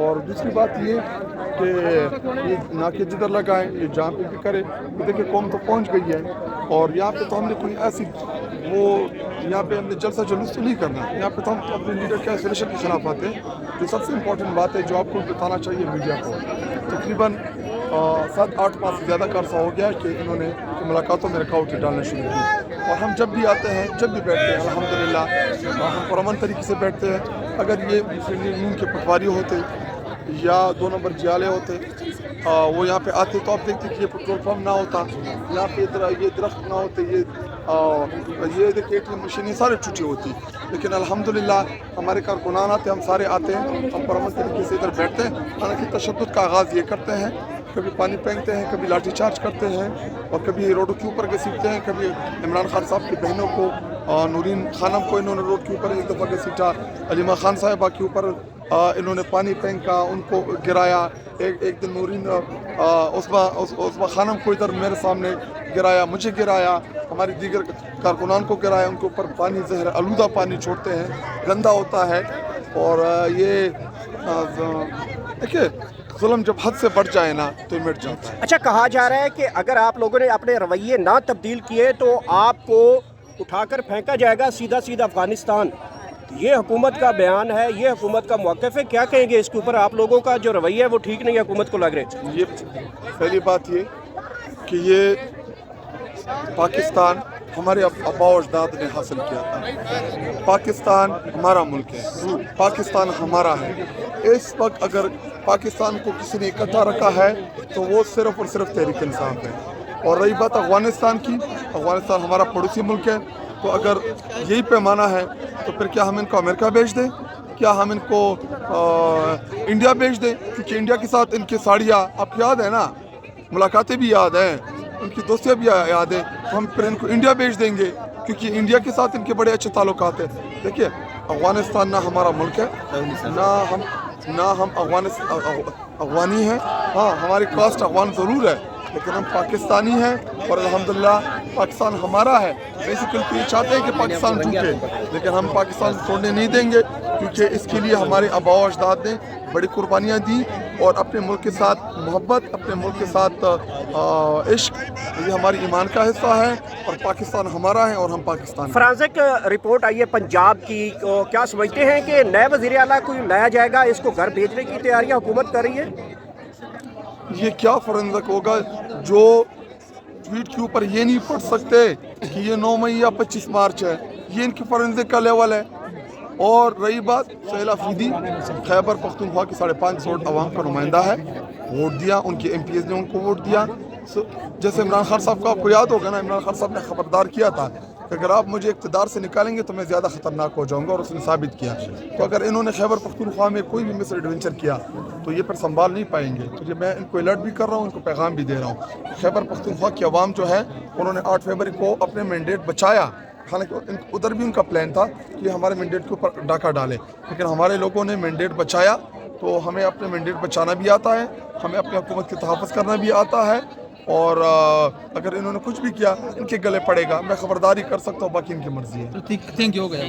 اور دوسری بات یہ کہ یہ ناکے جدھر لگائیں یہ جہاں پہ بھی کرے یہ دیکھیں قوم تو پہنچ گئی ہے اور یہاں پہ تو ہم نے کوئی ایسی وہ یہاں پہ ہم نے جلسہ جلوس تو نہیں کرنا یہاں پہ تو ہم اپنے لیڈر کے ایسولیشن کے خلاف آتے ہیں جو سب سے امپورٹنٹ بات ہے جو آپ کو بتانا چاہیے میڈیا کو تقریباً 7-8 ماہ سے زیادہ کا عرصہ ہو گیا کہ انہوں نے ملاقاتوں میں رکاوٹیں ڈالنا شروع کی اور ہم جب بھی آتے ہیں جب بھی بیٹھتے ہیں الحمدللہ ہم پرامن طریقے سے بیٹھتے ہیں اگر یہ مسلم لیگ نون کے پٹواری ہوتے یا 2 نمبر جیالے ہوتے وہ یہاں پہ آتے تو آپ دیکھتے کہ یہ پیٹرول پمپ نہ ہوتا یہاں پہ یہ درخت نہ ہوتے یہ دیکھیں ATM مشینیں سارے چھٹی ہوتی لیکن الحمدللہ ہمارے کارکنان آتے ہم سارے آتے ہیں ہم پرامن طریقے سے ادھر بیٹھتے ہیں حالانکہ تشدد کا آغاز یہ کرتے ہیں کبھی پانی پھینکتے ہیں کبھی لاٹھی چارج کرتے ہیں اور کبھی روڈوں کے اوپر گھسیٹتے ہیں کبھی عمران خان صاحب کی بہنوں کو نورین خانم کو انہوں نے روڈ کے اوپر ایک دفعہ گھسیٹا علیمہ خان صاحبہ کے اوپر انہوں نے پانی پھینکا ان کو گرایا ایک دن نورین عثمہ خانم کو ادھر میرے سامنے گرایا مجھے گرایا ہماری دیگر کارکنان کو گرایا ان کے اوپر پانی زہر آلودہ پانی چھوڑتے ہیں گندا ہوتا ہے اور یہ دیکھیے ظلم جب حد سے بڑھ جائے نا تو مٹ جاتا ہے اچھا کہا جا رہا ہے کہ اگر آپ لوگوں نے اپنے رویے نہ تبدیل کیے تو آپ کو اٹھا کر پھینکا جائے گا سیدھا سیدھا افغانستان یہ حکومت کا بیان ہے یہ حکومت کا موقف ہے کیا کہیں گے اس کے اوپر آپ لوگوں کا جو رویہ ہے وہ ٹھیک نہیں ہے حکومت کو لگ رہے یہ پہلی بات یہ کہ یہ پاکستان ہمارے آباء و اجداد نے حاصل کیا تھا پاکستان ہمارا ملک ہے پاکستان ہمارا ہے اس وقت اگر پاکستان کو کسی نے اکٹھا رکھا ہے تو وہ صرف اور صرف تحریک انصاف ہے اور رہی بات افغانستان کی افغانستان ہمارا پڑوسی ملک ہے تو اگر یہی پیمانہ ہے تو پھر کیا ہم ان کو امریکہ بھیج دیں کیا ہم ان کو انڈیا بھیج دیں کیونکہ انڈیا کے ساتھ ان کی ساڑیاں آپ کو یاد ہے نا ملاقاتیں بھی یاد ہیں ان کی دوستیاں بھی یاد ہیں تو ہم پھر ان کو انڈیا بھیج دیں گے کیونکہ انڈیا کے ساتھ ان کے بڑے اچھے تعلقات ہیں دیکھیے افغانستان نہ ہمارا ملک ہے نہ ہم افغانی ہیں ہاں ہماری کاسٹ افغان ضرور ہے لیکن ہم پاکستانی ہیں اور الحمدللہ پاکستان ہمارا ہے بیسیکلی تو یہ چاہتے ہیں کہ پاکستان ٹوٹے لیکن ہم پاکستان چھوڑنے نہیں دیں گے کیونکہ اس کے لیے ہمارے آباء و اجداد نے بڑی قربانیاں دی اور اپنے ملک کے ساتھ محبت اپنے ملک کے ساتھ عشق یہ ہماری ایمان کا حصہ ہے اور پاکستان ہمارا ہے اور ہم پاکستان فرانزک رپورٹ آئی ہے پنجاب کی کیا سمجھتے ہیں کہ نئے وزیر اعلیٰ کو لایا جائے گا اس کو گھر بھیجنے کی تیاریاں حکومت کر رہی ہے یہ کیا فرانزک ہوگا جو ٹویٹ کے اوپر یہ نہیں پڑھ سکتے کہ یہ 9 مئی یا 25 مارچ ہے یہ ان کی فرانزک کا لیول ہے اور رہی بات سہیل آفریدی خیبر پختونخوا کی 5.5 کروڑ عوام کا نمائندہ ہے ووٹ دیا ان کے ایم پی ایز نے ان کو ووٹ دیا جیسے عمران خان صاحب کا آپ کو یاد ہوگا نا عمران خان صاحب نے خبردار کیا تھا کہ اگر آپ مجھے اقتدار سے نکالیں گے تو میں زیادہ خطرناک ہو جاؤں گا اور اس نے ثابت کیا تو اگر انہوں نے خیبر پختونخوا میں کوئی بھی مس ایڈونچر کیا تو یہ پھر سنبھال نہیں پائیں گے تو یہ میں ان کو الرٹ بھی کر رہا ہوں ان کو پیغام بھی دے رہا ہوں خیبر پختونخوا کی عوام جو ہے انہوں نے 8 فروری کو اپنے مینڈیٹ بچایا حالانکہ ادھر بھی ان کا پلان تھا کہ ہمارے مینڈیٹ کے اوپر ڈاکہ ڈالے لیکن ہمارے لوگوں نے مینڈیٹ بچایا تو ہمیں اپنے مینڈیٹ بچانا بھی آتا ہے ہمیں اپنی حکومت کے تحفظ کرنا بھی آتا ہے اور اگر انہوں نے کچھ بھی کیا ان کے گلے پڑے گا میں خبرداری کر سکتا ہوں باقی ان کی مرضی ہے تھینک یو ہو گیا